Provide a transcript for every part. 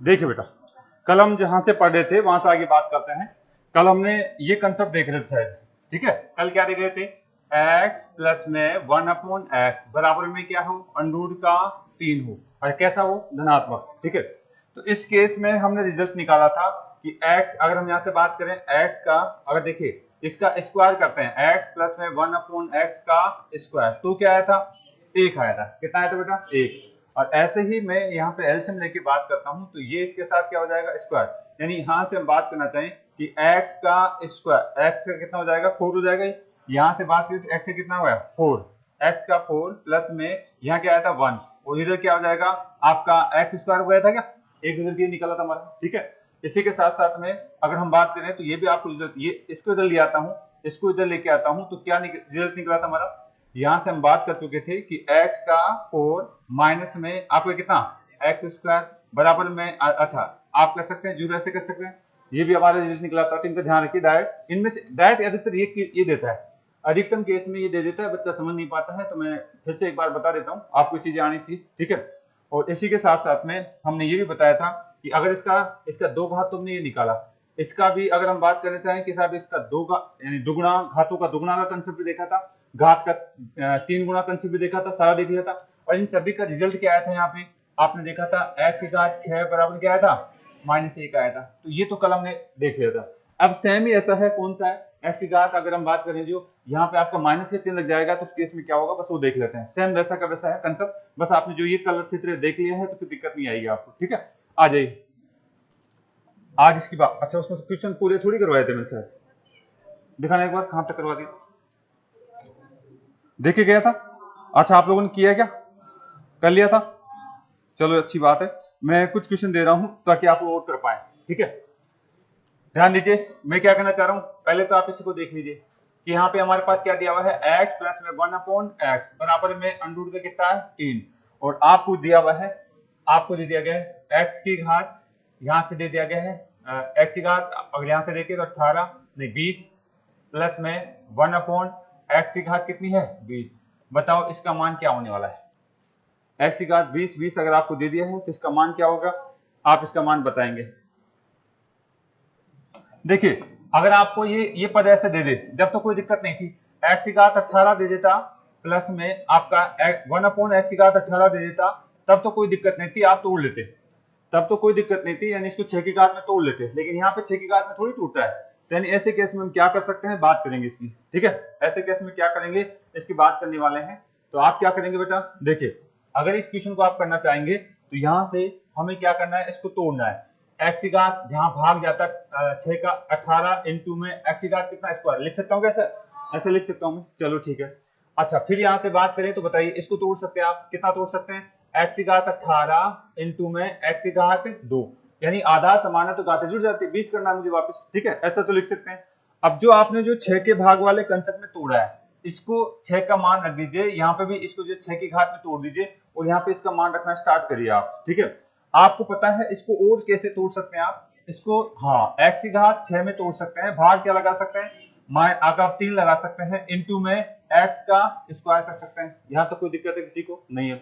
देखिए बेटा, कल हम जहां से पढ़ रहे थे वहां से आगे बात करते हैं। कल हमने ये कंसेप्ट देख रहे थे शायद, ठीक है। कल क्या देख रहे थे, x प्लस में 1/x बराबर में क्या हो, अंडूर का 3 हो, और कैसा हो, धनात्मक, ठीक है। तो इस केस में हमने रिजल्ट निकाला था कि x, अगर हम यहाँ से बात करें x का, अगर देखिए इसका स्क्वायर करते हैं, x प्लस में 1/x का स्क्वायर, तो क्या आया था, 1 आया था। कितना आया था बेटा, 1। और ऐसे ही मैं यहाँ पे एलसीएम लेके बात करता हूँ, तो ये इसके साथ क्या हो जाएगा, स्क्वायर। यानी यहाँ से हम बात करना चाहें कि x का स्क्वायर, x का कितना हो जाएगा, 4 हो जाएगा। यहाँ से बात करें तो x से कितना हुआ, 4, x का 4 प्लस में यहाँ क्या आया था 1, और इधर क्या हो जाएगा आपका x स्क्वायर हो गया था क्या, एक रिजल्ट ये निकला था हमारा, ठीक है। इसी के साथ साथ में अगर हम बात करें तो ये भी आपको रिजल्ट, ये इसको इधर ले आता हूँ, इसको इधर लेके आता हूँ, तो क्या रिजल्ट निकला था हमारा। यहां से हम बात कर चुके थे कि x का 4 माइनस में आपको कितना, x स्क्वायर बराबर में अच्छा आप कर सकते हैं, जीरो ऐसे कर सकते हैं। ये भी हमारा रिजल्ट निकला था, तो इनका ध्यान रखिए। डायरेक्ट इनमें से डायरेक्ट अधिकतर ये देता है, अधिकतम केस में ये दे देता है, बच्चा समझ नहीं पाता है। तो मैं फिर से एक बार बता देता हूँ, आपको चीजें आनी चाहिए, ठीक है। और इसी के साथ साथ में हमने ये भी बताया था कि अगर इसका 2 घात तुमने ये निकाला, इसका भी अगर हम बात करना चाहें कि साहब इसका 2 यानी दुगुना, घातों का दुगुना का कंसेप्ट भी देखा था, घात का 3 गुना कंसेप्ट भी देखा था, सारा देख लिया था। और इन सभी का रिजल्ट क्या आया था, यहाँ पे आपने देखा था x की घात 6 बराबर क्या आया था, -1 आया था। तो ये तो कल हमने देख लिया था। अब सेम ही ऐसा है, कौन सा है, x की घात अगर हम बात करें जो यहाँ पे आपका माइनस का चिन्ह लग जाएगा, तो उस केस में क्या होगा, बस वो देख लेते हैं। सेम वैसा का वैसा है कंसेप्ट, बस आपने जो ये कलर चित्र देख लिया है तो फिर दिक्कत नहीं आएगी आपको, ठीक है। आ जाइए आज इसकी बात, अच्छा उसमें तो क्वेश्चन पूरे थोड़ी करवाए थे मैंने सर, दिखाना एक बार कहां तक करवा दिया, देखे गया था। अच्छा आप लोगों ने किया क्या, कर लिया था, चलो अच्छी बात है। मैं कुछ क्वेश्चन दे रहा हूं ताकि आप लोग और कर पाए, ठीक है। ध्यान दीजिए, मैं क्या करना चाह रहा हूं, पहले तो आप इसी को देख लीजिए कि यहाँ पे हमारे पास क्या दिया हुआ है, x प्लस में 1/x बराबर में अंडर रूट का कितना है, 3। और आपको दिया हुआ है, आपको दे दिया गया है x की घात, यहाँ से दे दिया गया है x की घात, अगर यहाँ से देखिए तो 18 नहीं 20 प्लस में 1/x की घात कितनी है, 20। बताओ इसका मान क्या होने वाला है, x की घात 20 अगर आपको दे दिया है तो इसका मान क्या होगा, आप इसका मान बताएंगे। देखिए अगर आपको ये पद ऐसे दे दे, जब तो कोई दिक्कत नहीं थी, x की घात 18 दे देता प्लस में आपका 1/x की घात 18 दे देता, तब तो कोई दिक्कत नहीं थी, आप तोड़ लेते, तब तो कोई दिक्कत नहीं थी, यानी इसको 6 की घात में तोड़ लेते। लेकिन यहाँ पे 6 की घात में थोड़ी टूटता है, तो यानी ऐसे केस में हम क्या कर सकते हैं, बात करेंगे इसकी, ठीक है। ऐसे केस में क्या करेंगे, इसकी बात करने वाले हैं। तो आप क्या करेंगे बेटा, देखिए अगर इस क्वेश्चन को आप करना चाहेंगे तो यहाँ से हमें क्या करना है, इसको तोड़ना है। x की घात जहां भाग जाता 6 का 18 इंटू में x की घात कितना, स्क्वायर लिख सकता हूँ कैसे, ऐसे लिख सकता हूँ मैं, चलो ठीक है। अच्छा फिर यहाँ से बात करें तो बताइए इसको तोड़ सकते हैं आप, कितना तोड़ सकते हैं, x की घात 18 इंटू में x की घात 2, यानी आधा समान है तो घातें जुड़ जाती है, 20 करना है मुझे वापस, ठीक है, ऐसा तो लिख सकते हैं। अब जो आपने जो 6 के भाग वाले कंसेप्ट में तोड़ा है, इसको 6 का मान रख दीजिए, यहाँ पे भी इसको जो 6 की घात में तोड़ दीजिए, और यहाँ पे इसका मान रखना स्टार्ट करिए आप, ठीक है। आपको पता है इसको और कैसे तोड़ सकते हैं आप इसको, हाँ x की घात 6 में तोड़ सकते हैं, भाग क्या लगा सकते हैं, आप 3 लगा सकते हैं, इंटू में x का स्क्वायर कर सकते हैं। यहाँ तो कोई दिक्कत है किसी को नहीं है,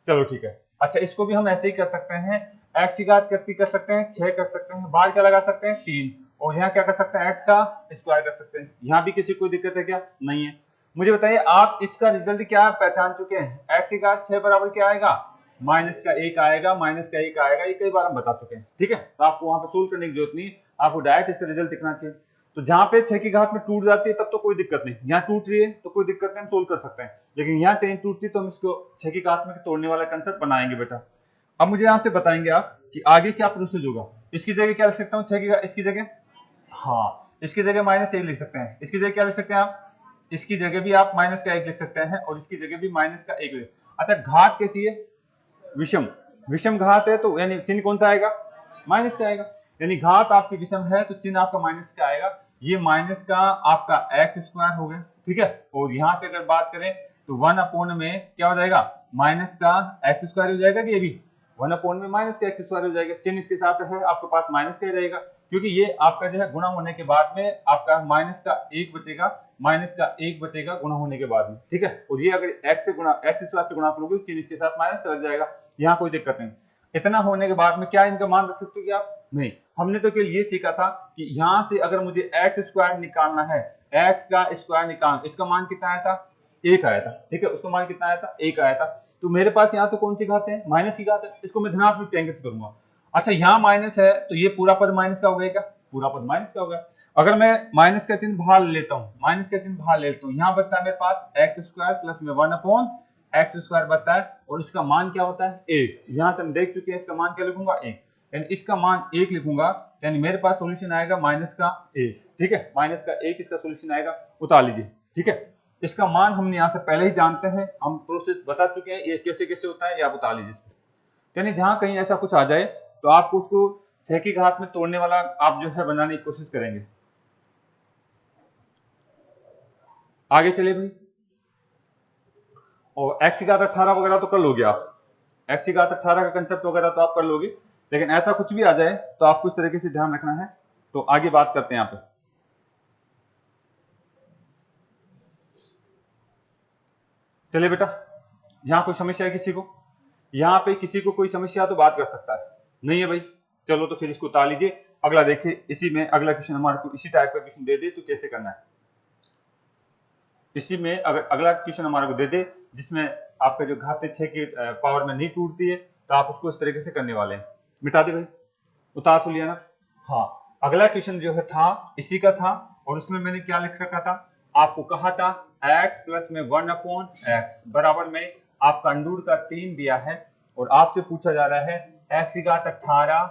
चलो ठीक है। अच्छा इसको भी हम ऐसे ही कर सकते हैं, x की घात कितनी कर सकते हैं, 6 कर सकते हैं, भाग क्या लगा सकते हैं, 3, और यहाँ क्या कर सकते हैं, x का स्क्वायर कर सकते हैं। यहाँ भी किसी को दिक्कत है क्या, नहीं है। मुझे बताइए आप इसका रिजल्ट क्या पहचान चुके हैं, x की घात 6 बराबर क्या आएगा, -1 आएगा, -1 आएगा, ये कई बार हम बता चुके हैं, ठीक है। तो आपको वहां पे सोल्व करने की जरूरत नहीं, आपको डायरेक्ट इसका रिजल्ट दिखना चाहिए। तो जहां पे 6 की घात में टूट जाती है तब तो कोई दिक्कत नहीं, यहाँ टूट रही है तो कोई दिक्कत नहीं, हम सोल्व कर सकते हैं। लेकिन यहाँ 10 टूटती तो हम इसको 6 की घात में तोड़ने वाला कंसेप्ट बनाएंगे बेटा। अब मुझे यहाँ से बताएंगे आप कि आगे क्या प्रोसेस होगा। इसकी जगह क्या लिख सकता हूँ, 6 की घात, इसकी जगह, हाँ इसकी जगह -1 लिख सकते हैं, इसकी जगह क्या लिख सकते हैं आप, इसकी जगह भी आप -1 लिख सकते हैं, और इसकी जगह भी -1 लिख। अच्छा घात कैसी है, विषम, विषम घात है तो यानी चिन्ह कौन सा आएगा, माइनस का आएगा, यानी घात आपकी विषम है तो चिन्ह आपका माइनस का आएगा। ये माइनस का आपका x स्क्वायर हो गया, ठीक है। और यहां से अगर बात करें तो 1 में क्या हो जाएगा, माइनस का x स्क्वायर हो जाएगा, कि ये भी 1 में माइनस का x स्क्वायर हो जाएगा, चिन्ह इसके साथ है आपके पास माइनस का ही रहेगा, क्योंकि ये आपका जो है गुणा होने के बाद में आपका माइनस का 1 बचेगा, गुणा होने के बाद में, ठीक है। और ये अगर x स्क्वायर से गुणा करोगे चिन्ह इसके साथ माइनस का लग जाएगा, यहाँ कोई दिक्कत नहीं। इतना होने के बाद में क्या इनका मान रख सकते हो कि आप नहीं। हमने तो केवल ये सीखा था कि यहां से अगर मुझे एक्स स्क्वायर निकालना है, एक्स का स्क्वायर निकालना, इसका मान कितना आया था, 1 आया था, ठीक है, उसका मान कितना आया था, 1 आया था। तो मेरे पास यहाँ तो कौन सी घात है, माइनस की घात है, इसको मैं धनात्मक चिन्हित करूंगा। अच्छा यहाँ माइनस है तो ये पूरा पद माइनस का हो गया क्या, पूरा पद माइनस का हो गया। अगर मैं माइनस का चिन्ह बाहर लेता हूँ, माइनस का चिन्ह बाहर लेता हूँ, यहाँ बचता है मेरे पास एक्स स्क्वायर प्लस में 1 अपॉन एक्स स्क्वायर बचता है, और इसका मान क्या होता है, 1। यहाँ से हम देख चुके हैं, इसका मान क्या लिखूंगा, 1, यानी इसका मान 1 लिखूंगा, यानी मेरे पास सॉल्यूशन आएगा माइनस का 1, ठीक है, माइनस का 1 इसका सॉल्यूशन आएगा, उतार लीजिए, ठीक है। इसका मान हमने यहाँ से पहले ही जानते हैं, हम प्रोसेस बता चुके हैं, ये कैसे कैसे होता है, ये आप उतार लीजिए। यानी जहां कहीं ऐसा कुछ आ जाए तो आपको उसको 6 की घात में तोड़ने वाला आप जो है बनाने की कोशिश करेंगे। आगे चलिए भाई, और एक्स की घात 18 वगैरह तो कर लोगे आप, एक्स की घात 18 का कंसेप्ट वगैरह तो आप कर लोगे, लेकिन ऐसा कुछ भी आ जाए तो आपको इस तरीके से ध्यान रखना है। तो आगे बात करते हैं यहाँ पे। चलिए बेटा, यहाँ कोई समस्या है किसी को, यहाँ पे किसी को कोई समस्या तो बात कर सकता है, नहीं है भाई, चलो तो फिर इसको उतार लीजिए। अगला देखिए, इसी में अगला क्वेश्चन हमारे को इसी टाइप का क्वेश्चन दे दे तो कैसे करना है। इसी में अगर अगला क्वेश्चन हमारे को दे दे जिसमें आपका जो घात 6 की पावर में नहीं टूटती है, तो आप उसको इस तरीके से करने वाले हैं। मिटा दे भाई, उतार तो लिया ना। हाँ, अगला क्वेश्चन जो है था इसी का था, और उसमें मैंने क्या लिख रखा था, आपको कहा था x प्लस में 1 अपॉन एक्स बराबर में आपका अंडूर का 3 दिया है, और आपसे पूछा जा रहा है x की घात 18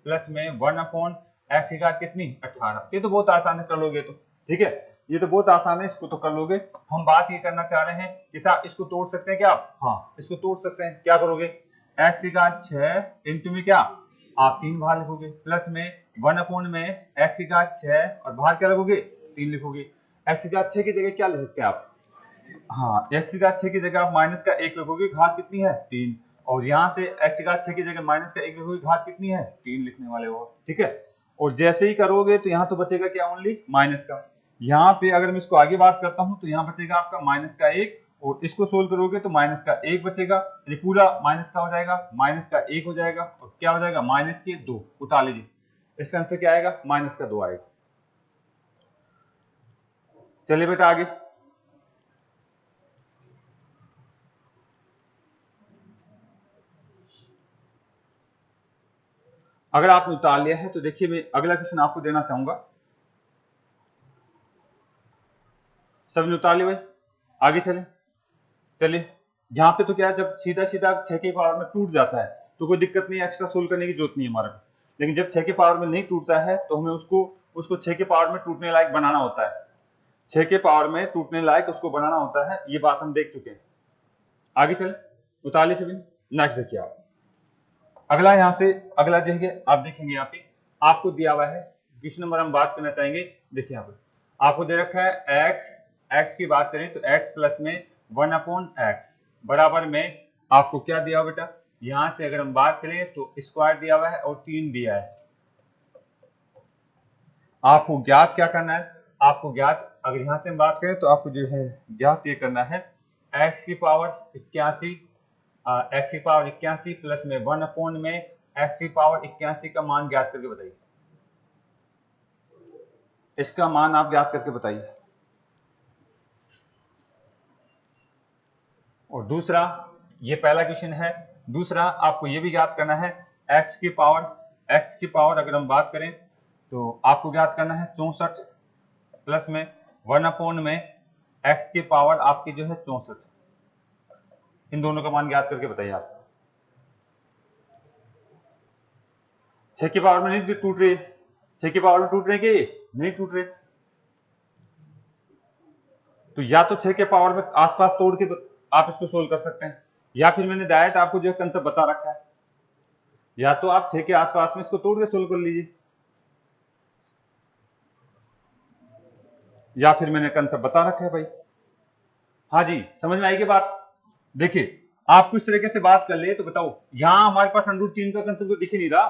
प्लस में 1 अपॉन एक्स की घात कितनी, 18। ये तो बहुत आसान है, कर लोगे तो, ठीक है, ये तो बहुत आसान है, इसको तो कर लोगे। हम बात ये करना चाह रहे हैं कि साहब इसको तोड़ सकते हैं क्या आप, हाँ इसको तोड़ सकते हैं, क्या करोगे, एक्स की घात 6 इंटू में क्या आप 3 बाहर लिखोगे, प्लस में 1 अपॉन में एक्स की घात 6 और बाहर क्या लिखोगे, 3 लिखोगे। एक्स की घात 6 की जगह क्या लिख सकते हैं आप, हाँ एक्स की घात 6 की जगह आप माइनस का 1 लिखोगे, घात कितनी है 3, और यहाँ से एक्स की घात 6 की जगह माइनस का 1 लिखोगे, घात कितनी है 3 लिखने वाले हो, ठीक है। और जैसे ही करोगे तो यहाँ तो बचेगा क्या, ओनली माइनस का। यहाँ पे अगर मैं इसको आगे बात करता हूँ तो यहाँ बचेगा आपका माइनस का 1, और इसको सोल्व करोगे तो माइनस का 1 बचेगा, ये पूरा माइनस का हो जाएगा, माइनस का 1 हो जाएगा, और क्या हो जाएगा माइनस के 2, उतार लीजिए, इसका आंसर क्या आएगा, माइनस का 2 आएगा। चलिए बेटा आगे, अगर आपने उतार लिया है तो देखिए मैं अगला क्वेश्चन आपको देना चाहूंगा। सबने उतार लिया भाई, आगे चले। चलिए यहाँ पे तो क्या है, जब सीधा सीधा 6 के पावर में टूट जाता है तो कोई दिक्कत नहीं, एक्स्ट्रा सोल्व करने की जरूरत नहीं है हमारे को, लेकिन जब 6 के पावर में नहीं टूटता है तो हमें उसको उसको 6 के पावर में टूटने लायक बनाना होता है, 6 के पावर में टूटने लायक उसको बनाना होता है, ये बात हम देख चुके हैं। आगे चले, उतार लिया सभी, नेक्स्ट देखिए आप, अगला यहाँ से अगला जो है आप देखेंगे यहाँ पे आपको दिया हुआ है क्वेश्चन नंबर, हम बात करना चाहेंगे। देखिए यहाँ पे आपको दे रखा है एक्स की बात करें तो एक्स प्लस में 1 अपॉन एक्स बराबर में आपको क्या दिया हुआ बेटा, यहाँ से अगर हम बात करें तो स्क्वायर दिया हुआ है और 3 दिया है। आपको ज्ञात क्या करना है, आपको ज्ञात अगर यहाँ से हम बात करें तो आपको जो है ज्ञात ये करना है एक्स की पावर 81, एक्स की पावर 81 प्लस में 1 अपॉन में एक्स की पावर 81 का मान ज्ञात करके बताइए, इसका मान आप ज्ञात करके बताइए। और दूसरा, ये पहला क्वेश्चन है, दूसरा आपको ये भी ज्ञात करना है एक्स की पावर अगर हम बात करें तो आपको ज्ञात करना है 64 प्लस में 1 अपॉन में एक्स की पावर आपकी जो है 64, इन दोनों का मान ज्ञात करके बताइए आप। 6 की पावर में नहीं टूट रही, 6 की पावर में टूट रहे कि नहीं टूट रहे, तो या तो 6 के पावर में आसपास तोड़ के आप इसको सोल्व कर सकते हैं, या फिर मैंने डायरेक्ट आपको जो कंसेप्ट बता रखा है, या तो आप 6 के आसपास में इसको तोड़ के सोल्व कर लीजिए, या फिर मैंने कंसेप्ट बता रखा है भाई। हाँ जी, समझ में आएगी बात। देखिए आपको इस तरीके से बात कर ले तो बताओ, यहां हमारे पास √3 का कंसेप्ट तो दिख ही नहीं रहा,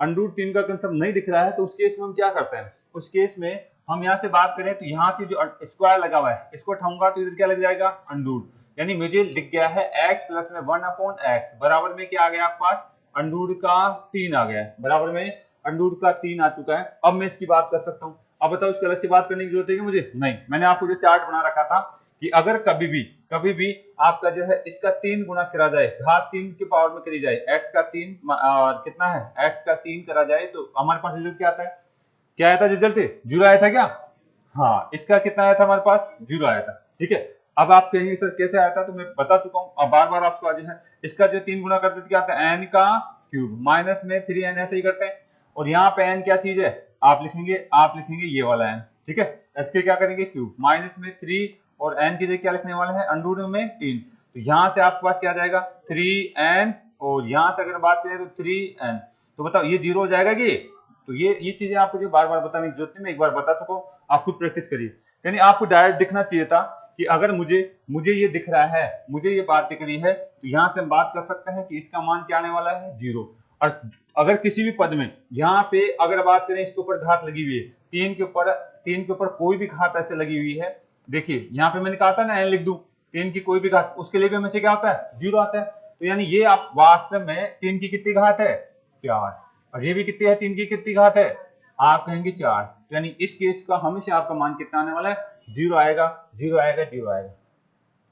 √3 का कंसेप्ट नहीं दिख रहा है, तो उस केस में हम क्या करते हैं, उस केस में हम यहाँ से बात करें तो यहाँ से जो स्क्वायर लगा हुआ है इसको उठाऊंगा तो इधर क्या लग जाएगा अंडूर, यानी मुझे दिख गया है x प्लस में 1 अपॉन एक्स बराबर में क्या आ गया आपके पास अंडूड का 3 आ गया है, बराबर में अंडूड का 3 आ चुका है। अब मैं इसकी बात कर सकता हूँ। अब बताओ इसकी अलग से बात करने की जरूरत है कि मुझे? नहीं। मैंने आपको जो चार्ट बना रखा था कि अगर कभी भी आपका जो है इसका 3 गुना करा जाए, घात 3 के पावर में करी जाए, x का 3 कितना है, x का 3 करा जाए, तो हमारे पास रिजल्ट क्या आता है? क्या आया था रिजल्ट? 0 आया था क्या? हाँ, इसका कितना आया था हमारे पास? 0 आया था। ठीक है, अब आप कहेंगे सर कैसे आया था, तो मैं बता चुका हूँ। अब बार बार आपको आज है इसका जो 3 गुना करते क्या आता है? n का क्यूब माइनस में 3n, ऐसे ही करते हैं। और यहाँ पे n क्या चीज है? आप लिखेंगे ये वाला n। ठीक है, इसके क्या करेंगे? क्यूब माइनस में 3 और n की जगह क्या लिखने वाले हैं? अंडर रूट में 3। तो यहाँ से आपके पास क्या आ जाएगा? 3n, और यहाँ से अगर बात करें तो 3n। तो बताओ ये 0 हो जाएगा कि? तो ये चीजें आपको जो बार बार बताने की जरूरत नहीं, मैं एक बार बता चुका हूँ, आप खुद प्रैक्टिस करिए। यानी आपको डायरेक्ट दिखना चाहिए था कि अगर मुझे ये दिख रहा है, मुझे ये बात दिख रही है, तो यहाँ से हम बात कर सकते हैं कि इसका मान क्या आने वाला है? 0। और अगर किसी भी पद में यहाँ पे अगर बात करें इसके ऊपर घात लगी हुई है, 3 के ऊपर कोई भी घात ऐसे लगी हुई है, देखिए यहाँ पे मैंने कहा था ना n लिख दूं, 3 की कोई भी घात, उसके लिए भी हमेशा क्या होता है? 0 आता है। तो यानी ये आप वास्तव में 3 की कितनी घात है? 4। और ये भी कितनी है? 3 की कितनी घात है? आप कहेंगे 4। तो यानी इस केस का हमेशा आपका मान कितना आने वाला है? 0 आएगा, 0 आएगा, 0 आएगा।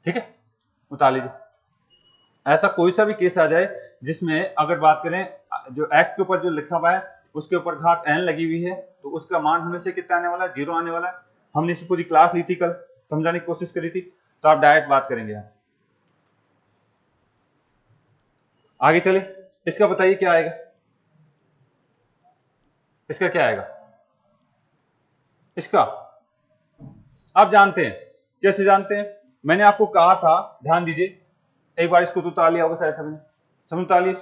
ठीक है, उतार लीजिए। ऐसा कोई सा भी केस आ जाए जिसमें अगर बात करें जो x के ऊपर जो लिखा हुआ है उसके ऊपर घात n लगी हुई है, तो उसका मान हमेशा कितना आने वाला है? 0 आने वाला है। हमने इसे पूरी क्लास ली थी, कल समझाने की कोशिश करी थी, तो आप डायरेक्ट बात करेंगे। आगे चले, इसका बताइए क्या आएगा? इसका क्या आएगा? इसका आप जानते हैं, कैसे जानते हैं? मैंने आपको कहा था, ध्यान दीजिए, एक बार इसको तो उतार लिया होगा शायद सबने, समझ उतार लिया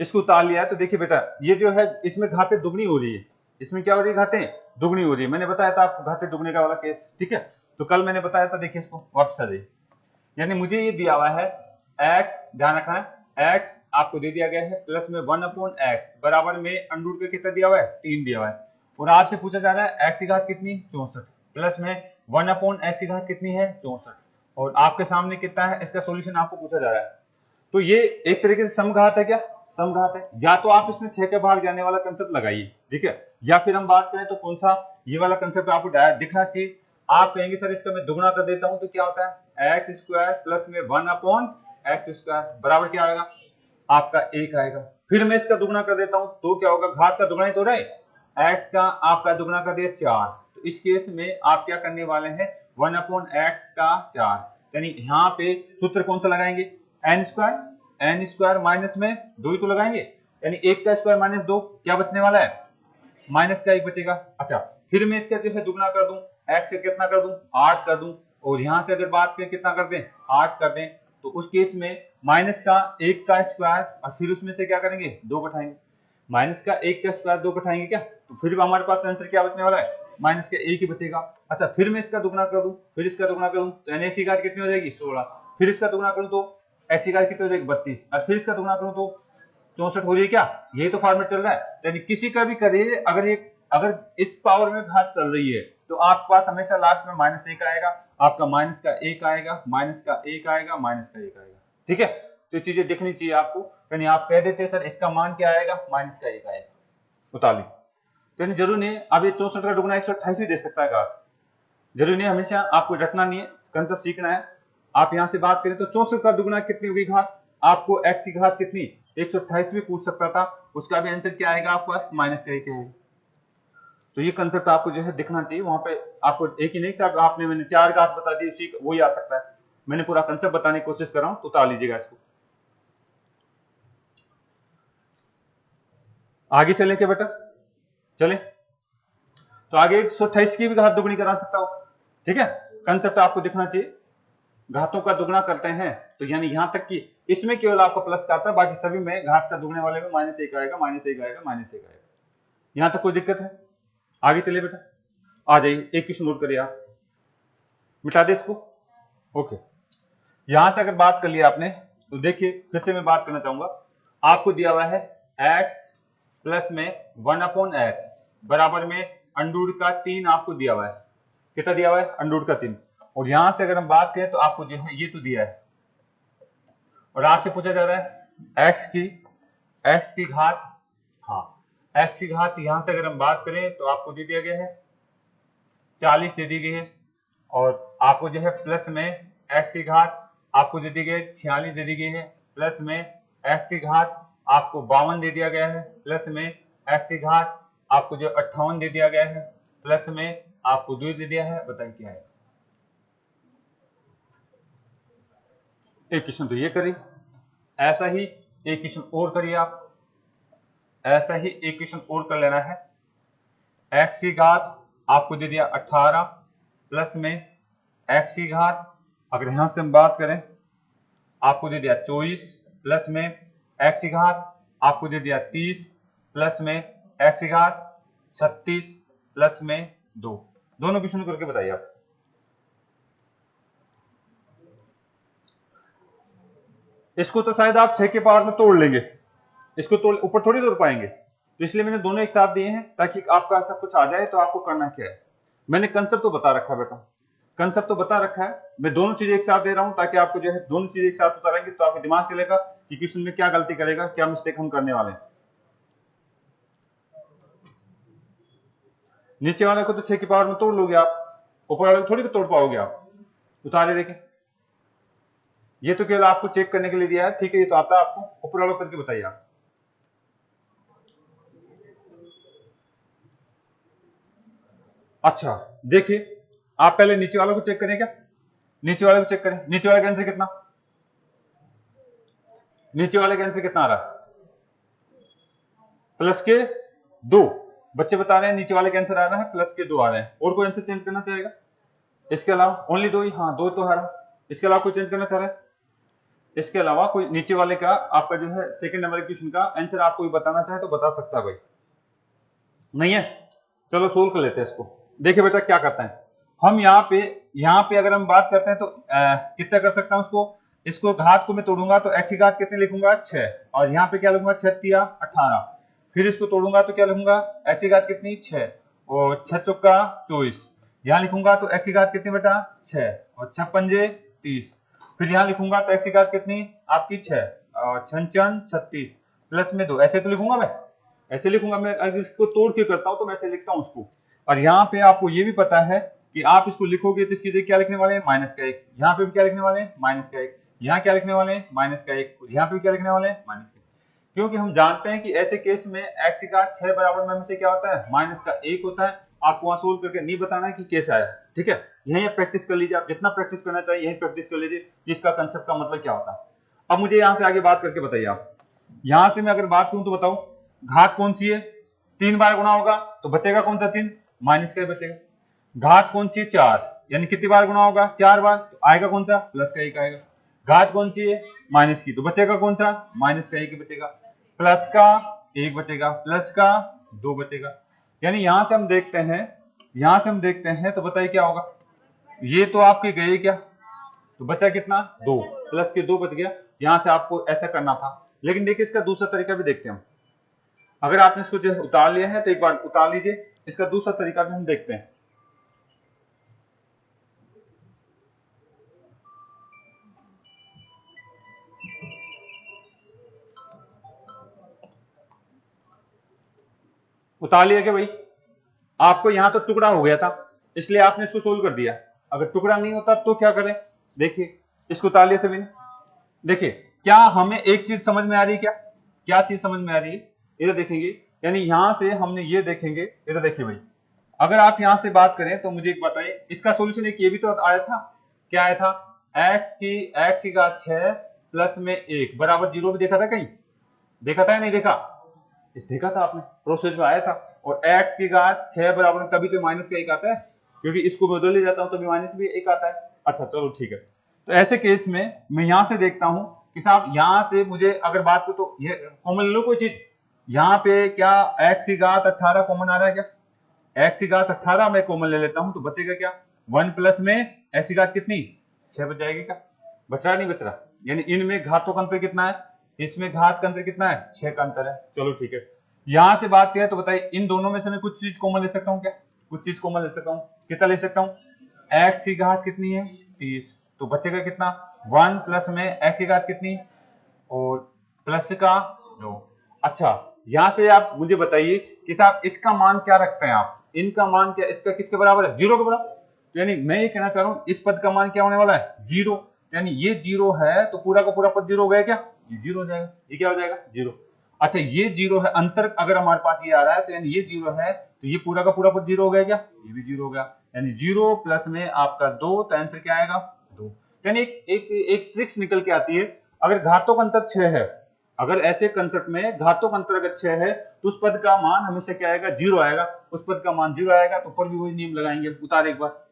इसको उतार लिया है। तो देखिए बेटा, ये जो है इसमें घातें दुगनी हो रही है। इसमें क्या हो रही है? घातें दुगनी हो रही है। मैंने बताया था आपको घातें दुगने का वाला केस। ठीक है, तो कल मैंने बताया था, देखिए इसको वापस आ जाइए। यानी मुझे ये दिया हुआ है x, ध्यान रखना है, x आपको दे दिया गया है प्लस में 1/x बराबर में अंडर रूट का कितना दिया हुआ है? 3 दिया हुआ है। और आपसे पूछा जा रहा है x की घात कितनी? 64 प्लस में 1/x की घात कितनी है? 64। और आपके सामने कितना है? इसका सॉल्यूशन आपको पूछा जा रहा है। तो ये एक तरीके से समघात है। क्या समघात है? या तो आप इसमें 6 के भाग जाने वाला कंसेप्ट लगाइए, ठीक है, या फिर हम बात करें तो कौन सा? ये वाला कंसेप्ट आपको डायरेक्ट दिखना चाहिए। आप कहेंगे सर इसका मैं दुगना कर देता हूं तो क्या होता है? x स्क्वायर प्लस में 1/x स्क्वायर बराबर क्या आएगा? आपका 1 आएगा। फिर मैं इसका दुगना कर देता हूं तो क्या होगा? घात का दुगना ही तो रहे, x का आपका दुगना कर दिया 4। तो इस केस में आप क्या करने वाले हैं? 1/x का 4। यानी यहाँ पे सूत्र कौन सा लगाएंगे? एन स्क्वायर माइनस में 2 ही तो लगाएंगे। यानी 1 का स्क्वायर माइनस 2, क्या बचने वाला है? माइनस का 1 बचेगा। अच्छा, फिर मैं इसका जो है दुगना कर दूं, x से कितना कर दूं? 8 कर दूं। और यहां से अगर बात करें कितना कर दें? 8 कर दें। तो उस केस में माइनस का 1 का स्क्वायर और फिर उसमें से क्या करेंगे? 2 घटाएंगे। माइनस का 1 का स्क्वायर 2 घटाएंगे क्या? तो फिर हमारे पास आंसर क्या बचने वाला है? माइनस का 1 ही बचेगा। अच्छा, फिर मैं इसका दुगना कर दूं, फिर इसका दुगना कर दूं, तो यानी x की घात कितनी हो जाएगी? 16। फिर इसका दुगना करूं तो x की घात कितनी हो जाएगी? 32। और फिर इसका दुगना करूं तो 64 हो रही है। क्या यही तो फॉर्मेट चल रहा है? यानी किसी का भी करिए, अगर इस पावर में घात चल रही है तो आपके पास हमेशा लास्ट में -1 आएगा, आपका माइनस का 1 आएगा, माइनस का 1 आएगा, माइनस का 1 आएगा। ठीक है, तो ये चीजें दिखनी चाहिए आपको। यानी आप कह देते सर इसका मान क्या आएगा? माइनस का 1 आएगा। उतार ली। तो यानी जरूरी नहीं अब ये 64 का दुगना 128 भी दे सकता है घात, जरूरी नहीं, हमेशा आपको रटना नहीं है, कंसेप्ट सीखना है। आप यहां से बात करें तो 64 का दुगना कितनी होगी घात? आपको x की घात कितनी? 128 भी पूछ सकता था, उसका भी आंसर क्या आएगा आपके पास? माइनस का 1 आएगा। तो ये कंसेप्ट आपको जो है दिखना चाहिए। वहां पे आपको एक ही नहीं साहब आपने मैंने 4 घात बता दी, उसी वही आ सकता है। मैंने पूरा कंसेप्ट बताने की कोशिश कर रहा हूं, तो उतार लीजिएगा इसको। आगे चले क्या बेटा? चले, तो आगे 128 की भी घात दुगनी करा सकता हूं। ठीक है, कंसेप्ट आपको दिखना चाहिए। घातों का दुगना करते हैं तो यानी यहां तक कि इसमें केवल आपका प्लस का आता है, बाकी सभी में घात का दुगने वाले में -1 आएगा, -1 आएगा, -1 आएगा। यहां तक कोई दिक्कत है? आगे चलिए बेटा, आ जाइए, एक क्वेश्चन नोट करिए आप, मिटा दे इसको। ओके, यहां से अगर बात कर लिया आपने तो देखिए फिर से मैं बात करना चाहूंगा। आपको दिया हुआ है x प्लस में 1/x बराबर में अंडर का 3 आपको दिया हुआ है। कितना दिया हुआ है? अंडर का 3। और यहां से अगर हम बात करें तो आपको जो है ये तो दिया है, और आपसे पूछा जा रहा है x की एक्स की घात, हाँ एक्स की घात यहां से अगर हम बात करें तो आपको दे दिया गया है 40 दे दी गई है, और आपको जो है प्लस में एक्स की घात आपको दे दी गई है 46 दे दी गई है, प्लस में एक्स की घात आपको 52 दे दिया गया है, प्लस में एक्स की घात आपको जो 58 दे दिया गया है, प्लस में आपको 2 दे दिया है। बताइए क्या है। एक क्वेश्चन तो ये करिए, ऐसा ही एक क्वेश्चन और करिए आप, ऐसा ही एक क्वेश्चन और कर लेना है। एक्स की घात आपको दे दिया 18 प्लस में एक्स की घात अगर यहां से हम बात करें आपको दे दिया 24 प्लस में एक्स की घात आपको दे दिया 30 प्लस में एक्स की घात 36 प्लस में 2। दोनों क्वेश्चन करके बताइए आप। इसको तो शायद आप 6 के पावर में तोड़ लेंगे, इसको तोड़ ऊपर थोड़ी तोड़ पाएंगे, तो इसलिए मैंने दोनों एक साथ दिए हैं ताकि आपका ऐसा कुछ आ जाए तो आपको करना क्या है। मैंने कंसेप्ट तो बता रखा है बेटा, कंसेप्ट तो बता रखा है, मैं दोनों चीजें एक साथ दे रहा हूं ताकि आपको जो है दोनों चीजें एक साथ उतारेंगे तो आपको दिमाग चलेगा कि क्वेश्चन में क्या गलती करेगा, क्या मिस्टेक हम करने वाले हैं। नीचे वाले को तो 6 की पावर में तोड़ लोगे आप, ऊपर वाले को थोड़ी तोड़ पाओगे आप। उतारे देखें, ये तो केवल आपको चेक करने के लिए दिया है, ठीक है ये तो आता है आपको, ऊपर वाला करके बताइए आप। अच्छा देखिए, आप पहले नीचे वालों को चेक करें क्या, नीचे वाले को चेक करें, नीचे वाले का आंसर कितना, नीचे वाले का आंसर कितना आ रहा है प्लस के 2। बच्चे बता रहे हैं नीचे वाले का आंसर आ रहा है प्लस के 2 आ रहे हैं, और कोई आंसर चेंज करना चाहेगा इसके अलावा? ओनली 2 ही, हाँ 2 तो आ रहा है, इसके अलावा कोई चेंज करना चाह रहा है? इसके अलावा कोई नीचे वाले का आपका जो है सेकंड नंबर क्वेश्चन का आंसर आपको भी बताना चाहे तो बता सकता है भाई, नहीं है? चलो सोल्व कर लेते हैं इसको। देखिए बेटा क्या करते हैं हम यहाँ पे अगर हम बात करते हैं तो कितना कर सकता हूं इसको घात को मैं तोड़ूंगा तो x की घात कितने लिखूंगा 6, और यहाँ पे क्या लिखूंगा 6 तिया 18, फिर इसको तोड़ूंगा तो क्या लिखूंगा x की घात कितनी 6 और 6 चौका 24, यहाँ लिखूंगा तो x की घात कितनी बेटा 6 और 6 पंजे 30, फिर यहाँ लिखूंगा तो x की घात कितनी आपकी 6 और 6 36 प्लस में 2, ऐसे तो लिखूंगा मैं, ऐसे लिखूंगा मैं। अगर इसको तोड़ के करता हूं तो मैं ऐसे लिखता हूं उसको, और यहाँ पे आपको ये भी पता है कि आप इसको लिखोगे तो इसकी जगह क्या लिखने वाले हैं माइनस का 1, यहाँ पे भी क्या लिखने वाले हैं माइनस का 1, यहाँ क्या लिखने वाले हैं माइनस का 1, यहाँ पे भी क्या लिखने वाले हैं माइनस का 1, क्योंकि हम जानते हैं कि ऐसे केस में x की घात 6 बराबर में से क्या होता है माइनस का 1 होता है। आपको वहां सोल्व करके नहीं बताना है कि कैसे आया, ठीक है? यही प्रैक्टिस कर लीजिए, आप जितना प्रैक्टिस करना चाहिए यही प्रैक्टिस कर लीजिए, इसका कंसेप्ट का मतलब क्या होता है। अब मुझे यहाँ से आगे बात करके बताइए आप, यहां से मैं अगर बात करूं तो बताओ घात कौन सी है, 3 बार गुणा होगा तो बचेगा कौन सा चिन्ह माइनस का ही बचेगा। घात कौन सी है 4, यानी कितनी बार गुणा होगा 4 बार, तो आएगा कौन सा प्लस का 1 आएगा। घात कौन सी है माइनस की, तो बचेगा कौन सा माइनस का 1 बचेगा, प्लस का 1 बचेगा, प्लस का 2 बचेगा। यानी यहां से हम देखते हैं, यहां से हम देखते हैं तो बताइए क्या होगा, ये तो आपके गए क्या, तो बचा कितना 2, प्लस के 2 बच गया। यहां से आपको ऐसा करना था, लेकिन देखिए इसका दूसरा तरीका भी देखते हैं हम। अगर आपने इसको जो उतार लिया है तो एक बार उतार लीजिए, इसका दूसरा तरीका भी हम देखते हैं। उतार लिया क्या भाई, आपको यहां तो टुकड़ा हो गया था इसलिए आपने इसको सोल्व कर दिया, अगर टुकड़ा नहीं होता तो क्या करें, देखिए इसको उतार लिया सभी ने। देखिए क्या हमें एक चीज समझ में आ रही है, क्या चीज समझ में आ रही है, इधर देखेंगे, यानी यहां से हमने ये देखेंगे, इधर देखिए भाई, अगर आप यहां से बात करें तो मुझे एक बताइए इसका सॉल्यूशन एक ये भी तो आया था, क्या आया था x की घात 6 प्लस में 1 बराबर 0 भी देखा था कहीं, देखा था या नहीं देखा, इस देखा था आपने, प्रोसेस में आया था। और x की घात 6 बराबर तभी तो माइनस का 1 आता है, क्योंकि इसको बदल ले जाता हूं तभी माइनस भी 1 आता है। अच्छा चलो ठीक है, तो ऐसे केस में मैं यहां से देखता हूं कि साहब यहां से मुझे अगर बात को तो ये कॉमन लो कोई चीज, यहाँ पे क्या x की घात 18 कॉमन आ रहा है क्या, x की घात 18 मैं कॉमन ले लेता हूं तो बचेगा क्या 1 प्लस में x की घात कितनी 6 बच जाएगी क्या, बच रहा नहीं बच रहा, यानी इनमें घातों का अंतर कितना है, इसमें घात का अंतर कितना है 6 का अंतर है। चलो ठीक है, यहां से बात करें तो बताइए इन दोनों में से मैं कुछ चीज कॉमन ले सकता हूं क्या, कुछ चीज कॉमन ले सकता हूं, कितना ले सकता हूं x की घात कितनी है 30, तो बचेगा कितना 1 प्लस में x की घात कितनी और प्लस का 2। अच्छा, यहां से आप मुझे बताइए कि साहब इसका मान क्या रखते हैं आप, इनका मान क्या, इसका किसके बराबर है, जीरो के बराबर। तो यानी मैं ये कहना चाह रहा हूं इस पद का मान क्या होने वाला है, जीरो। यानी ये जीरो है तो पूरा का पूरा पद जीरो हो गया क्या, ये जीरो हो जाएगा, ये क्या हो जाएगा, जीरो। अच्छा ये जीरो है, अंतर अगर हमारे पास ये आ रहा है तो यानी ये जीरो है तो ये पूरा का पूरा पद जीरो हो गया क्या, ये भी जीरो हो गया। यानी जीरो प्लस में आपका दो, तो आंसर क्या आएगा, दो। यानी एक ट्रिक्स निकल के आती है, अगर घातों का अंतर 6 है, अगर ऐसे कंसेप्ट में घातों का अंतर अगर 6 है तो उस पद का मान हमेशा क्या आएगा, जीरो आएगा। उस पद का मान जीरो आएगा तो ऊपर भी वही नियम लगाएंगे, उतार एक बार।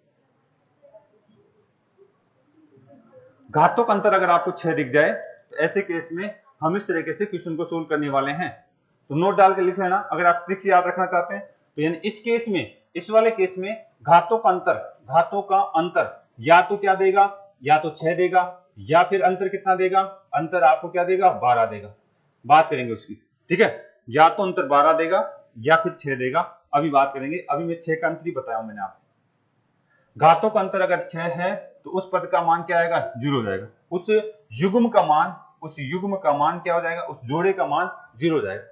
घातों का अंतर अगर आपको 6 दिख जाए तो ऐसे केस में हम इस तरीके से क्वेश्चन को सोल्व करने वाले हैं। तो नोट डाल के लिख लेना अगर आप ट्रिक्स याद रखना चाहते हैं। तो यानी इस केस में, इस वाले केस में घातों का अंतर या तो क्या देगा, या तो 6 देगा, या फिर अंतर कितना देगा, अंतर आपको क्या देगा, 12 देगा। बात करेंगे उसकी, ठीक है। या तो अंतर 12 देगा या फिर 6 देगा, अभी बात करेंगे। अभी मैं 6 का अंतर ही बताया मैंने आपको। घातों का अंतर अगर 6 है तो उस पद का मान क्या आएगा, जीरो हो जाएगा। उस युग्म का मान, उस युग्म का मान क्या हो जाएगा, उस जोड़े का मान जीरो हो जाएगा।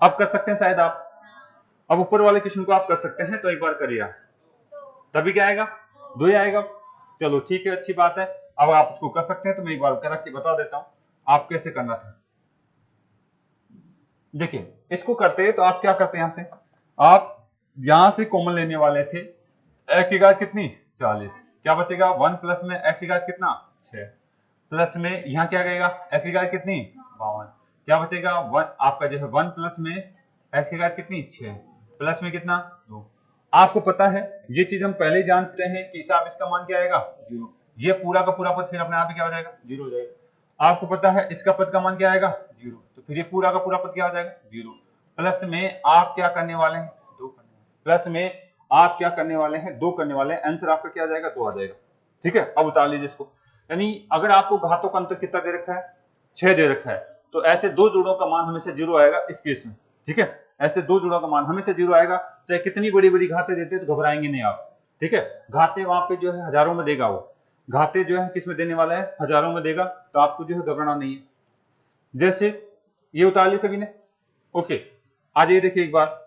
अब कर सकते हैं शायद आप, अब ऊपर वाले क्वेश्चन को आप कर सकते हैं, तो एक बार करिए आप, तभी क्या आएगा, दो ही आएगा। चलो ठीक है, अच्छी बात है। अब आप उसको कर सकते हैं, तो मैं एक बार कर के बता देता हूं आप कैसे करना था। देखिए इसको करते हैं तो आप क्या करते हैं, यहां से आप यहां से कॉमन लेने वाले थे, एक्स की घात कितनी, 40। क्या बचेगा, 1 प्लस में एक्स की घात कितना, 6, प्लस में यहां क्या रहेगा, एक्स की घात कितनी, 52। क्या बचेगा, 1 आपका जो है 1 प्लस में एक्स की घात कितनी, 6, प्लस में कितना, 2। आपको पता है ये चीज हम पहले ही जानते हैं कि साहब इसका मान क्या आएगा, जीरो। ये पूरा का पूरा पद फिर अपने आप ही क्या हो जाएगा, जीरो हो जाएगा। आपको पता है इसका पद का मान क्या आएगा, जीरो, तो फिर ये पूरा का पूरा पद क्या हो जाएगा, जीरो। प्लस में आप क्या करने वाले हैं, दो करने वाले, प्लस में आप क्या करने वाले हैं, दो करने वाले हैं। आंसर आपका क्या आ जाएगा, दो आ जाएगा। ठीक है, अब उतार लीजिए इसको। यानी अगर आपको घातों का अंतर कितना दे रखा है, 6 दे रखा है, तो ऐसे दो जोड़ों का मान हमेशा जीरो आएगा इस केस में। ठीक है, ऐसे दो जोड़ों का मान हमेशा जीरो आएगा, चाहे कितनी बड़ी बड़ी घातें देते हैं तो घबराएंगे नहीं आप। ठीक है, घातें वहां पे जो है हजारों में देगा, वो घातें जो है किस में देने वाला है, हजारों में देगा, तो आपको जो है घबराना नहीं है। जैसे ये उतार लिया सभी ने, ओके। आज ये देखिए एक बार,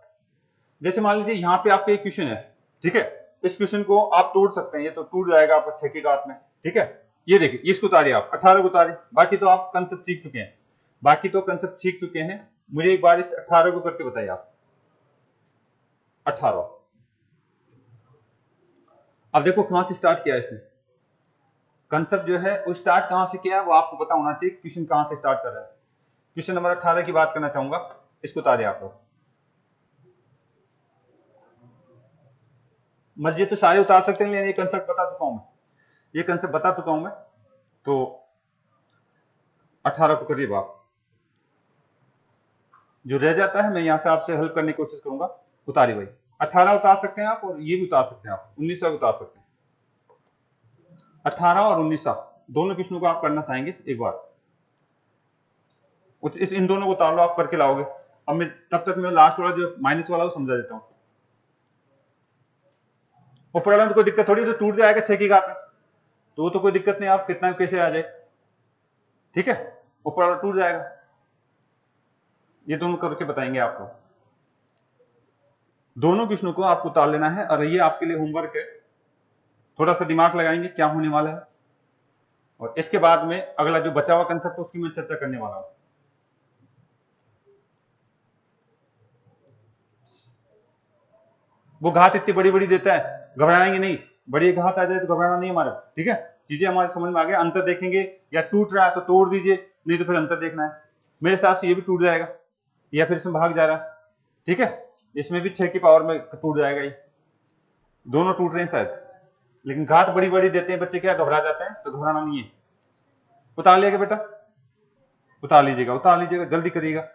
जैसे मान लीजिए यहाँ पे आपका एक क्वेश्चन है, ठीक है, इस क्वेश्चन को आप तोड़ सकते हैं, ये तो टूट जाएगा आपका 6 की घात में। ठीक है, ये देखिए इसको उतारिए आप, 18 को उतारिए। बाकी तो आप कंसेप्ट सीख चुके हैं, बाकी तो कंसेप्ट सीख चुके हैं। मुझे एक बार इस 18 को करके बताइए आप, 18। अब देखो कहां से स्टार्ट किया इसने, कंसेप्ट जो है वो स्टार्ट कहां से किया है वो आपको पता होना चाहिए, क्वेश्चन कहां से स्टार्ट कर रहा है। क्वेश्चन नंबर 18 की बात करना चाहूंगा, इसको उतारिए आप लोग। मस्जिद तो सारे उतार सकते हैं, लेकिन ये कंसेप्ट बता चुका हूं मैं, ये कंसेप्ट बता चुका हूं मैं। तो 18 को करिए आप, जो रह जाता है मैं यहां से आपसे हेल्प करने की कोशिश करूंगा। उतारिए भाई, 18 उतार सकते हैं आप, और ये भी उतार सकते हैं आप, 19 उतार सकते हैं। 18 और 19 दोनों क्वेश्चनों को आप करना चाहेंगे एक बार, इस इन दोनों को उतार लो, आप करके लाओगे। अब मैं तब तक मैं लास्ट वाला जो माइनस वाला वो समझा देता हूं। ऊपर वाला में तो कोई दिक्कत थोड़ी, तो टूट जाएगा 6 की घात में, तो वो तो कोई दिक्कत नहीं, आप कितना कैसे आ जाए। ठीक है, ऊपर वाला टूट जाएगा। ये दोनों करके बताएंगे आपको, दोनों क्वेश्चनों को आपको उतार लेना है, और ये आपके लिए होमवर्क है। थोड़ा सा दिमाग लगाएंगे क्या होने वाला है, और इसके बाद में अगला जो बचा हुआ कंसेप्ट है उसकी मैं चर्चा करने वाला हूं। वो घात इतनी बड़ी बड़ी देता है, घबराएंगे नहीं, बड़ी घात आ जाए तो घबराना नहीं हमारा। ठीक है, चीजें हमारे समझ में आ गया। अंतर देखेंगे, या टूट रहा है तो तोड़ दीजिए, नहीं तो फिर अंतर देखना है। मेरे हिसाब से ये भी टूट जाएगा, या फिर इसमें भाग जा रहा है। ठीक है, इसमें भी 6 की पावर में टूट जाएगा, ये दोनों टूट रहे हैं शायद, लेकिन घात बड़ी बड़ी देते हैं बच्चे, क्या घबरा जाते हैं, तो घबराना नहीं है। उतार लिया बेटा, उतार लीजिएगा, उतार लीजिएगा, जल्दी करिएगा।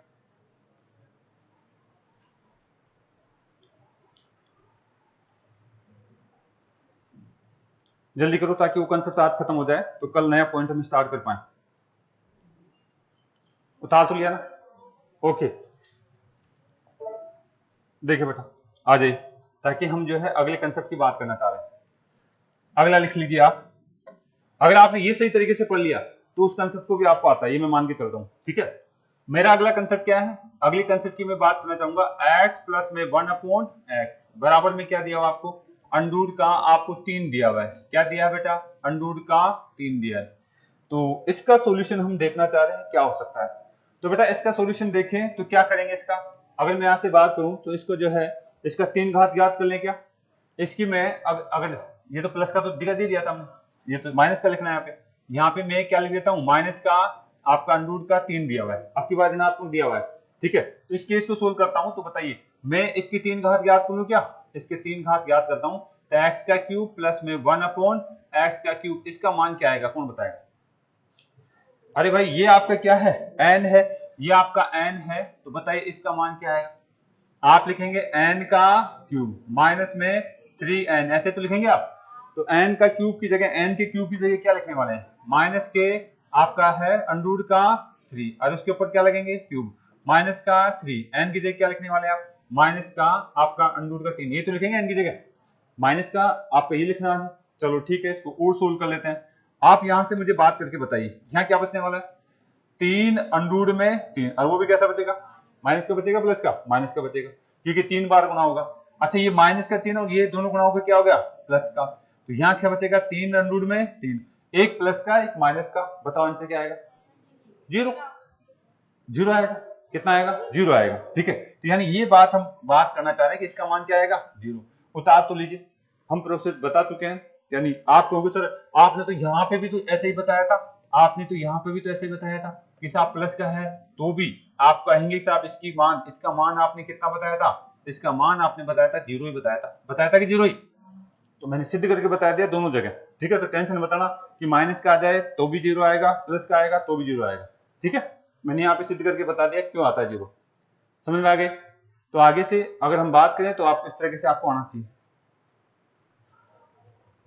जल्दी करो ताकि वो कंसेप्ट आज खत्म हो जाए, तो कल नया पॉइंट हम स्टार्ट कर पाए। उतार तो लिया ना, ओके। देखिए बेटा, आ जाइए, ताकि हम जो है अगले कंसेप्ट की बात करना चाह रहे हैं। अगला लिख लीजिए आप। अगर आपने ये सही तरीके से पढ़ लिया तो उस कंसेप्ट को भी आपको आता है, ये मैं मान के चलता हूँ। ठीक है, मेरा अगला कंसेप्ट क्या है, अगली कंसेप्ट की मैं बात करना चाहूंगा x प्लस में 1/x बराबर में क्या दिया हुआ आपको, अंडूड का आपको 3 दिया हुआ है। क्या दिया है बेटा, अंडूड का 3 दिया है। तो इसका सॉल्यूशन हम देखना चाह रहे हैं क्या हो सकता है। तो बेटा इसका सॉल्यूशन देखें तो क्या करेंगे इसका, अगर मैं यहाँ से बात करूं तो इसको जो है इसका 3 घात ज्ञात कर लें क्या, इसकी मैं अगर ये तो प्लस का तो दे दिया था हमने, ये तो माइनस का लिखना है यहाँ पे मैं क्या लिख देता हूँ, माइनस का आपका अंडूड का 3 दिया हुआ है, आपकी बात ऋणात्मक दिया हुआ है। ठीक है, तो इस केस को सोल्व करता हूं तो बताइए मैं इसकी 3 घात ज्ञात कर लूं क्या, इसके 3 घात ज्ञात करता हूं तो x का क्यूब प्लस में 1/x का क्यूब, इसका मान क्या आएगा कौन बताएगा। अरे भाई ये आपका क्या है, n है, ये आपका n है, तो बताइए इसका मान क्या आएगा। आप लिखेंगे n का क्यूब माइनस में 3n, ऐसे तो लिखेंगे आप। तो n का क्यूब की जगह, n के क्यूब की जगह क्या लिखने वाले हैं, माइनस के आपका है अंडूड का 3 और उसके ऊपर क्या लगेंगे क्यूब, माइनस का 3, n की जगह क्या लिखने वाले हैं आप, माइनस का आपका अंडूड का 3, ये तो लिखेंगे n की जगह, माइनस का आपका ये लिखना है। चलो ठीक है, इसको और सोल्व कर लेते हैं। आप यहां से मुझे बात करके बताइए यहाँ क्या बचने वाला है, 3 अंडूड में 3, और वो भी कैसा बचेगा, माइनस का बचेगा प्लस का, माइनस का बचेगा क्योंकि 3 बार गुणा होगा। अच्छा ये माइनस का 3 और ये दोनों गुणा होकर क्या हो गया प्लस का, तो यहाँ क्या बचेगा 3 अंडूड में 3, एक प्लस का एक माइनस का, बताओ इनसे क्या आएगा, जीरो, जीरो आएगा, कितना आएगा, जीरो आएगा। ठीक है, तो यानी ये बात हम बात करना चाह रहे हैं कि इसका मान क्या आएगा, जीरो। उतार तो लीजिए, हम प्रोसेस बता चुके हैं। यानी आप कहोगे सर आपने तो यहाँ पे भी तो ऐसे ही बताया था, आपने तो यहाँ पे भी तो ऐसे ही बताया था कि साहब प्लस का है, तो भी आप कहेंगे साहब इसका मान आपने कितना बताया था, इसका मान आपने बताया था जीरो ही बताया था कि जीरो ही, तो मैंने सिद्ध करके बता दिया दोनों जगह। ठीक है, तो टेंशन बताना कि माइनस का आ जाए तो भी जीरो आएगा, प्लस का आएगा तो भी जीरो आएगा। ठीक है, मैंने यहाँ पे सिद्ध करके बता दिया क्यों आता है जीरो, समझ में आ गए। तो आगे से अगर हम बात करें तो आप इस तरीके से आपको आना चाहिए।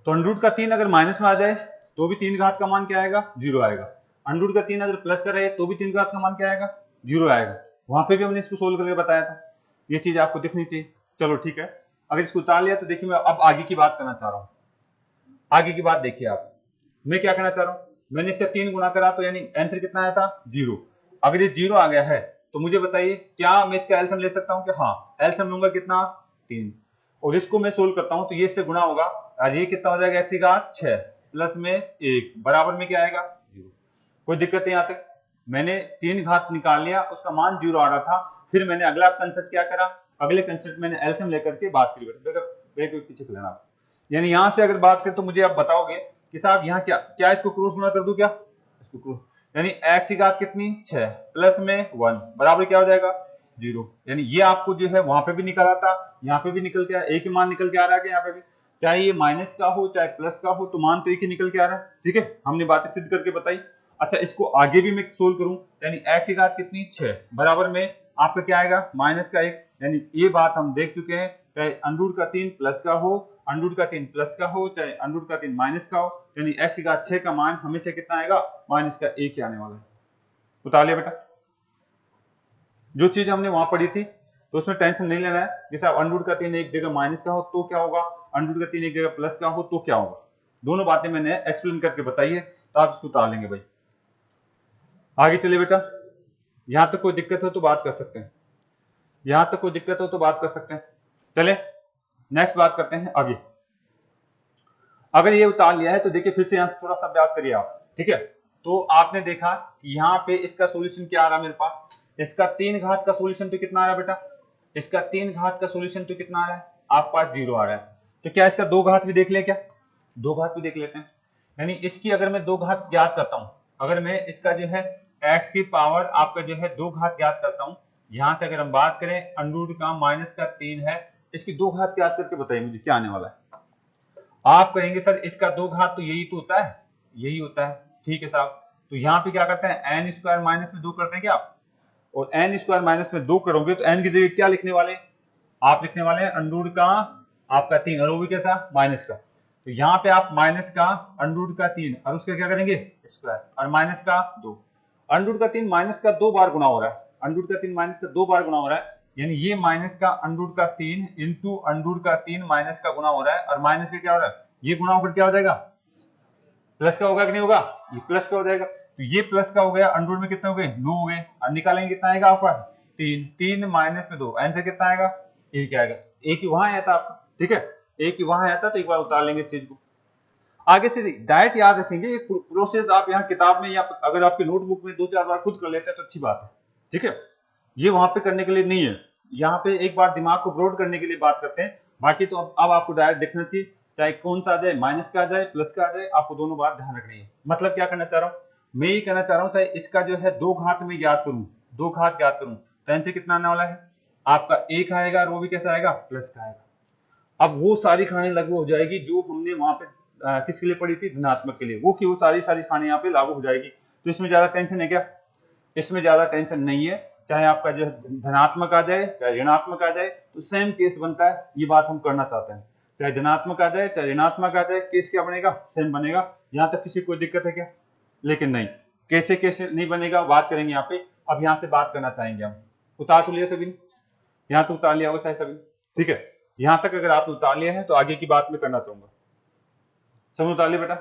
तो अंडरूट का 3 अगर माइनस में आ जाए तो भी 3 घात का मान क्या आएगा, जीरो आएगा। अंडरूट का 3 अगर प्लस का रहे तो भी 3 घात का मान क्या आएगा, जीरो आएगा। वहां पे भी हमने इसको सोल्व करके बताया था, ये चीज आपको दिखनी चाहिए। चलो ठीक है, अगर इसको उतार लिया तो देखिए मैं अब आगे की बात करना चाह रहा हूँ। आगे की बात देखिए आप, मैं क्या करना चाह रहा हूँ, मैंने इसका 3 गुणा करा तो यानी आंसर कितना आया था, जीरो। अगर ये जीरो आ गया है तो मुझे बताइए क्या मैं इसका एलसीएम ले सकता हूँ कि हाँ, एलसीएम लूंगा कितना, 3, और इसको मैं सोल्व करता हूं तो ये इससे गुणा होगा, आज ये कितना हो जाएगा, x की घात 6 प्लस में 1 बराबर में क्या आएगा, जीरो। कोई दिक्कत है यहाँ तक, मैंने 3 घात निकाल लिया, उसका मान जीरो आ रहा था, फिर मैंने अगला कंसेप्ट क्या करा, अगले कंसेप्ट मैंने एलसीएम लेकर के बात करी। बेटा पीछे कर लेना, यानी यहां से अगर बात करें तो मुझे आप बताओगे कि साहब यहाँ क्या क्या इसको क्रॉस गुणा कर दूं क्या, इसको क्रॉस, यानी x की घात कितनी 6 प्लस में 1 बराबर क्या हो जाएगा, जीरो। यानी ये आपको जो है वहां पे भी निकल आता, यहाँ पे भी निकल के एक ही मान निकल के आ रहा है, यहाँ पे भी चाहे ये माइनस का हो चाहे प्लस का हो तो मान तो एक ही निकल के आ रहा है। ठीक है, हमने बातें सिद्ध करके बताई। अच्छा इसको आगे भी मैं सोल्व करूं, यानी x की घात कितनी 6 बराबर में आपका क्या आएगा, माइनस का 1, यानी ये बात हम देख चुके हैं, चाहे अंडरूट का 3 प्लस का हो, अंडरूट का 3 प्लस का हो, चाहे अंडरूट का 3 माइनस का हो, यानी x की घात 6 का मान हमेशा कितना आएगा, माइनस का 1 ही आने वाला है। उतार लिया बेटा, जो चीज हमने वहां पढ़ी थी तो उसमें टेंशन नहीं लेना है, जैसे अंडरूट का 3 एक जगह माइनस का हो तो क्या होगा, अंडरूट का 3 एक जगह प्लस का हो तो क्या होगा, दोनों बातें मैंने एक्सप्लेन करके बताई है, तो आप इसको उतार लेंगे भाई। आगे चलिए बेटा, यहां तक कोई दिक्कत हो तो बात कर सकते हैं, यहां तक कोई दिक्कत हो तो बात कर सकते हैं। चले नेक्स्ट बात करते हैं आगे। अगर ये उतार लिया है तो देखिए फिर से यहां से थोड़ा सा अभ्यास करिए आप। ठीक है, तो आपने देखा कि यहाँ पे इसका सॉल्यूशन क्या आ रहा है मेरे पास, इसका 3 घात का सॉल्यूशन तो कितना आ रहा है बेटा, इसका 3 घात का सॉल्यूशन तो कितना आ रहा है, आपके पास 0 आ रहा है। तो क्या इसका 2 घात भी देख ले, क्या 2 घात भी देख लेते हैं। यानी इसकी अगर मैं 2 घात ज्ञात करता हूं, अगर मैं इसका जो है x की पावर आपका जो है 2 घात ज्ञात करता हूं, यहां से अगर हम बात करें अंडरूट का माइनस का 3 है, इसकी 2 घात ज्ञात करके बताइए मुझे क्या आने वाला है। आप कहेंगे सर इसका 2 घात तो यही तो होता है, यही होता है। ठीक है साहब, तो यहाँ पे क्या करते हैं एन स्क्वायर माइनस में 2 करते हैं क्या आप, और एन स्क्वायर माइनस में 2 करोगे तो एन की जगह क्या लिखने वाले, आप लिखने वाले हैं अंडरूट का आपका 3 और वो भी कैसा माइनस का, तो यहाँ पे आप माइनस का अंडरूट का 3 और उसका क्या करेंगे स्क्वायर और माइनस का 2, अंडरूट का 3 माइनस का 2 बार गुना हो रहा है, अंडरूट का 3 माइनस का 2 बार गुना हो रहा है, यानी ये माइनस का अंडरूट का 3 इंटू अंडरूट का 3 माइनस का गुना हो रहा है, और माइनस का क्या हो रहा है, ये गुना होकर क्या हो जाएगा प्लस का होगा कि नहीं होगा, ये प्लस का हो जाएगा। तो ये प्लस का हो गया, अंडर रूट में कितने हो गए 9 हो गए, अब निकालेंगे कितना आएगा आपके पास 3, 3 माइनस में 2, आंसर कितना आएगा 1 आएगा। एक ही वहां आया था आपका, ठीक है, एक ही वहां आया था, तो एक बार उतार लेंगे इस चीज को। आगे से डायरेक्ट याद रखेंगे, ये प्रोसेस आप यहाँ किताब में या अगर आपके नोटबुक में 2-4 बार खुद कर लेते हैं तो अच्छी बात है, ठीक है। ये वहां पे करने के लिए नहीं है, यहाँ पे एक बार दिमाग को ब्रॉड करने के लिए बात करते हैं। बाकी तो अब आपको डायरेक्ट देखना चाहिए, चाहे कौन सा आ जाए, माइनस का आ जाए प्लस का आ जाए, आपको दोनों बात ध्यान रखनी है। मतलब क्या करना चाह रहा हूँ मैं, ये कहना चाह रहा हूँ चाहे इसका जो है 2 घात में याद करूँ, 2 घात याद करूँ, तो आंसर कितना आने वाला है आपका 1 आएगा, और वो भी कैसा आएगा प्लस का आएगा। अब वो सारी कहानी लागू हो जाएगी जो हमने वहां पे किसके लिए पढ़ी थी, धनात्मक के लिए, वो की वो सारी कहानी यहाँ पे लागू हो जाएगी। तो इसमें ज्यादा टेंशन है क्या, इसमें ज्यादा टेंशन नहीं है, चाहे आपका जो धनात्मक आ जाए चाहे ऋणात्मक आ जाए, तो सेम केस बनता है, ये बात हम करना चाहते हैं। चाहे धनात्मक आ जाए चाहे ऋणात्मक आ जाए, केस क्या बनेगा सेम बनेगा। यहाँ तक किसी कोई दिक्कत है क्या, लेकिन नहीं, कैसे कैसे नहीं बनेगा बात करेंगे यहाँ पे। अब यहाँ से बात करना चाहेंगे हम, उतार तो लिया सभी ने, यहाँ तो उतार लिया होगा शायद सभी, ठीक है। यहां तक अगर आपने उतार लिया है तो आगे की बात मैं करना चाहूंगा, समझ उतार लिया बेटा।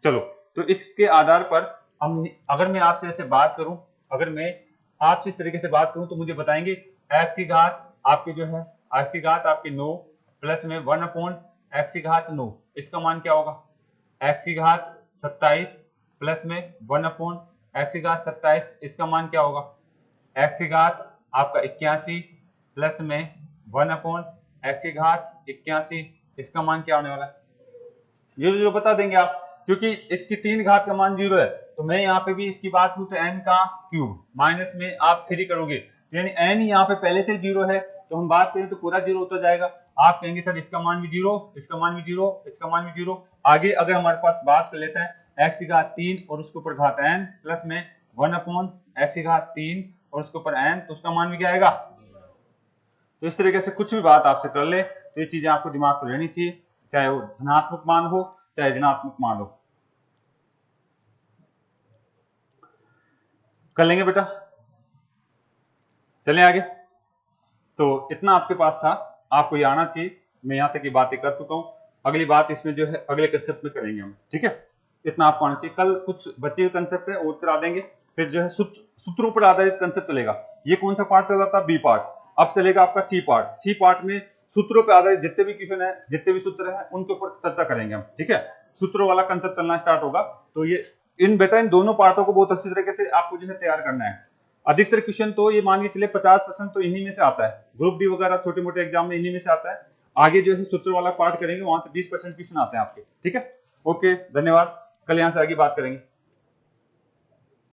चलो, तो इसके आधार पर हम, अगर मैं आपसे ऐसे बात करूं, अगर मैं आपसे इस तरीके से बात करूं, तो मुझे बताएंगे x की घात आपकी जो है, x की घात आपकी 9 प्लस में 1/x की घात 9, इसका मान क्या होगा, x की घात 27 प्लस में 1/x की घात 27, इसका मान क्या होगा, x की घात आपका 81 प्लस में 1/x की घात 81, इसका मान क्या होने वाला है, 0 बता देंगे आप, क्योंकि इसकी 3 घात का मान 0 है। तो मैं यहाँ पे भी इसकी बात करूं तो n का क्यूब माइनस में आप 3 करोगे, यानी n यहाँ पे पहले से 0 है, तो हम बात करें तो पूरा 0 होता जाएगा। आप कहेंगे सर इसका मान भी 0, इसका मान भी 0, इसका मान भी 0। आगे अगर हमारे पास बात कर लेते हैं x की घात 3 और उसके ऊपर घात n प्लस में 1/x की घात 3 और उसके ऊपर n, तो उसका मान भी क्या आएगा। तो इस तरीके से कुछ भी बात आपसे कर ले तो ये चीजें आपको दिमाग में रहनी चाहिए, चाहे वो धनात्मक मान हो चाहे ऋणात्मक मान हो। कर लेंगे बेटा, चलें आगे। तो इतना आपके पास था, आपको ये आना चाहिए। मैं यहां तक की बातें कर चुका हूं, अगली बात इसमें जो है अगले कंसेप्ट में करेंगे हम, ठीक है। इतना आपको आना चाहिए, कल कुछ बचे हुए कंसेप्ट है और करा देंगे, फिर जो है सूत्रों पर आधारित कंसेप्ट चलेगा। ये कौन सा पार्ट चल रहा था, बी पार्ट, अब चलेगा आपका सी पार्ट। सी पार्ट में सूत्रों पर आधारित जितने भी क्वेश्चन है, जितने भी सूत्र है, उनके ऊपर चर्चा करेंगे हम, ठीक है। सूत्रों वाला कंसेप्ट चलना स्टार्ट होगा, तो ये इन दोनों पार्टों को बहुत अच्छी तरीके से आपको जो है तैयार करना है। अधिकतर क्वेश्चन तो ये मान के चले 50% तो इन्हीं में से आता है, ग्रुप डी वगैरह छोटे मोटे एग्जाम में इन्हीं में से आता है। आगे जो है सूत्र वाला पार्ट करेंगे, वहां से 20% क्वेश्चन आते हैं आपके, ठीक है। ओके, धन्यवाद, कल यहां से आगे बात करेंगे।